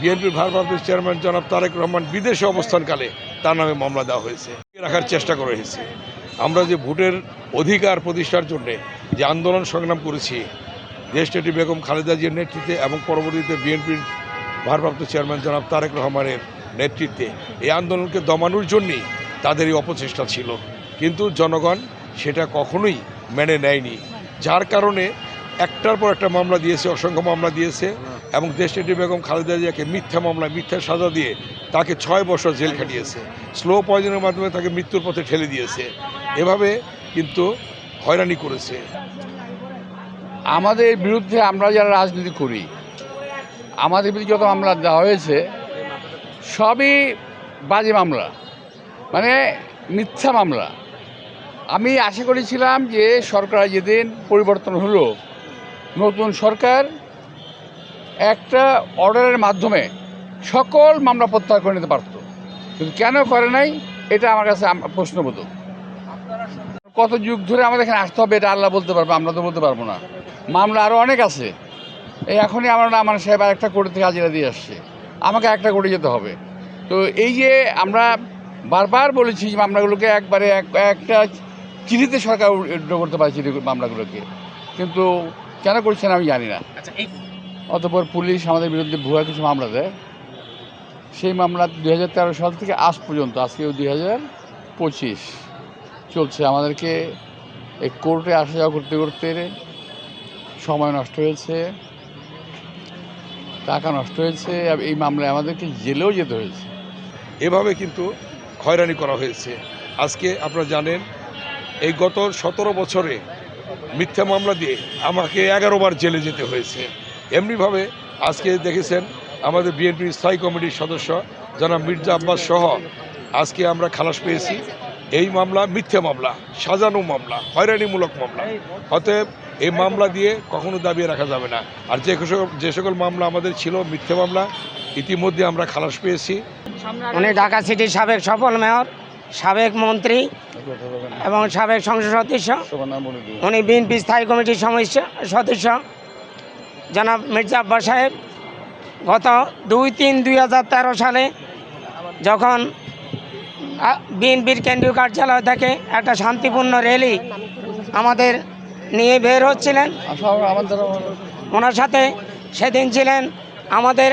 বিএনপির ভারপ্রাপ্ত চেয়ারম্যান জনাব তারেক রহমান বিদেশে অবস্থানকালে তার নামে মামলা দেওয়া হয়েছে, রাখার চেষ্টা করা হয়েছে। আমরা যে ভোটের অধিকার প্রতিষ্ঠার জন্যে যে আন্দোলন সংগ্রাম করেছি দেশনেত্রী বেগম খালেদা জিয়ার নেতৃত্বে এবং পরবর্তীতে বিএনপির ভারপ্রাপ্ত চেয়ারম্যান জনাব তারেক রহমানের নেতৃত্বে, এই আন্দোলনকে দমানোর জন্যই তাদের এই অপচেষ্টা ছিল, কিন্তু জনগণ সেটা কখনোই মেনে নেয়নি। যার কারণে একটার পর একটা মামলা দিয়েছে, অসংখ্য মামলা দিয়েছে এবং দেশনেত্রী বেগম খালেদা জিয়াকে মিথ্যা মামলা, মিথ্যা সাজা দিয়ে তাকে 6 বছর জেল খাটিয়েছে, স্লো পয়জনের মাধ্যমে তাকে মৃত্যুর পথে ঠেলে দিয়েছে। এভাবে কিন্তু হয়রানি করেছে। আমাদের বিরুদ্ধে আমরা যারা রাজনীতি করি, আমাদের বিরুদ্ধে যত মামলা দেওয়া হয়েছে সবই বাজে মামলা, মানে মিথ্যা মামলা। আমি আশা করেছিলাম যে সরকার যেদিন পরিবর্তন হলো, নতুন সরকার একটা অর্ডারের মাধ্যমে সকল মামলা প্রত্যাহার করে নিতে পারত, কিন্তু কেন করে নাই এটা আমার কাছে প্রশ্নবোধক। কত যুগ ধরে আমাদের এখানে আসতে হবে এটা আল্লাহ বলতে পারবে, আমরা তো বলতে পারবো না। মামলা আরও অনেক আছে। এই এখনই আমার সাহেব একটা কোর্ট থেকে হাজিরা দিয়ে আসছে, আমাকে একটা কোর্টে যেতে হবে। তো এই যে আমরা বারবার বলেছি যে মামলাগুলোকে একবারে একটা চিঠিতে সরকার করতে পারছি মামলাগুলোকে, কিন্তু কেন করছেন আমি জানি না। অতঃপর পুলিশ আমাদের বিরুদ্ধে ভুয়া কিছু মামলা দেয়। সেই মামলা 2013 সাল থেকে আজ পর্যন্ত, আজকেও 2025 চলছে। আমাদেরকে এই কোর্টে আসা যাওয়া করতে করতে সময় নষ্ট হয়েছে, টাকা নষ্ট হয়েছে, এই মামলায় আমাদেরকে জেলেও যেতে হয়েছে। এভাবে কিন্তু হয়রানি করা হয়েছে। আজকে আপনারা জানেন এই গত 17 বছরে মিথ্যা মামলা দিয়ে আমাকে 11 বার জেলে যেতে হয়েছে। এমনিভাবে আজকে দেখেছেন আমাদের বিএনপির স্থায়ী কমিটির সদস্য জনাব মির্জা আব্বাস সহ আজকে আমরা খালাস পেয়েছি। এই মামলা মিথ্যা মামলা, সাজানো মামলা, হয়রানিমূলক মামলা। অতএব এই মামলা দিয়ে কখনো দাবিয়ে রাখা যাবে না। আর যে সকল মামলা আমাদের ছিল মিথ্যা মামলা, ইতিমধ্যে আমরা খালাস পেয়েছি। উনি ঢাকা সিটির সাবেক সফল মেয়র, সাবেক মন্ত্রী এবং সাবেক সংসদ সদস্য। উনি বিএনপি স্থায়ী কমিটির সদস্য জনাব মির্জা আব্বাস সাহেব গত 2-3-2013 সালে যখন বিএনপির কেন্দ্রীয় কার্যালয় থেকে একটা শান্তিপূর্ণ র্যালি আমাদের নিয়ে বের হচ্ছিলেন, ওনার সাথে সেদিন ছিলেন আমাদের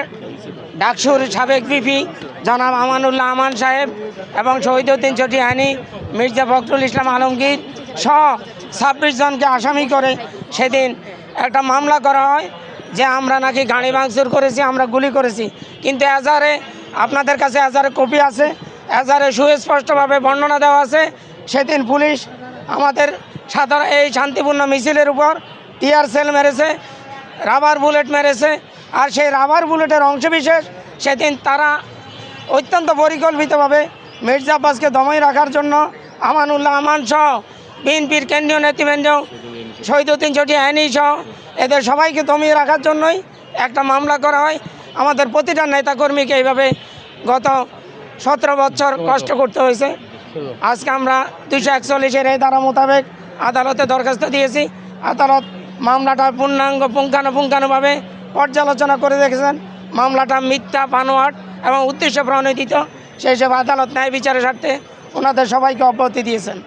ডাকসুর সাবেক ভিপি জনাব আমানুল্লাহ আমান সাহেব এবং শহীদউদ্দিন চটিয়ানি, মির্জা ফখরুল ইসলাম আলমগীর সহ 26 জনকে আসামি করে সেদিন একটা মামলা করা হয় যে আমরা নাকি গাড়ি ভাঙচুর করেছি, আমরা গুলি করেছি। কিন্তু এজাহারে, আপনাদের কাছে এজাহারে কপি আছে, এজাহারে সুস্পষ্টভাবে বর্ণনা দেওয়া আছে। সেদিন পুলিশ আমাদের সাধারণ এই শান্তিপূর্ণ মিছিলের উপর টিয়ার সেল মেরেছে, রাবার বুলেট মেরেছে। আর সেই রাবার বুলেটের অংশবিশেষ সেদিন তারা অত্যন্ত পরিকল্পিতভাবে মির্জা আব্বাসকে দমাই রাখার জন্য আমানুল্লাহ আমান সহ বিএনপির কেন্দ্রীয় নেতৃবৃন্দ, শহীদউদ্দিন চটিয়ানি সহ এদের সবাইকে দমিয়ে রাখার জন্যই একটা মামলা করা হয়। আমাদের প্রতিটা নেতাকর্মীকে এইভাবে গত 17 বছর কষ্ট করতে হয়েছে। আজকে আমরা 241-এর এই ধারা মোতাবেক আদালতে দরখাস্ত দিয়েছি। আদালত মামলাটা পুঙ্খানুপুঙ্খানুভাবে পর্যালোচনা করে দেখেছেন মামলাটা মিথ্যা, বানোয়াট এবং উদ্দেশ্য প্রণোদিত। সেই সব আদালত ন্যায় বিচারের স্বার্থে ওনাদের সবাইকে অব্যাহতি দিয়েছেন।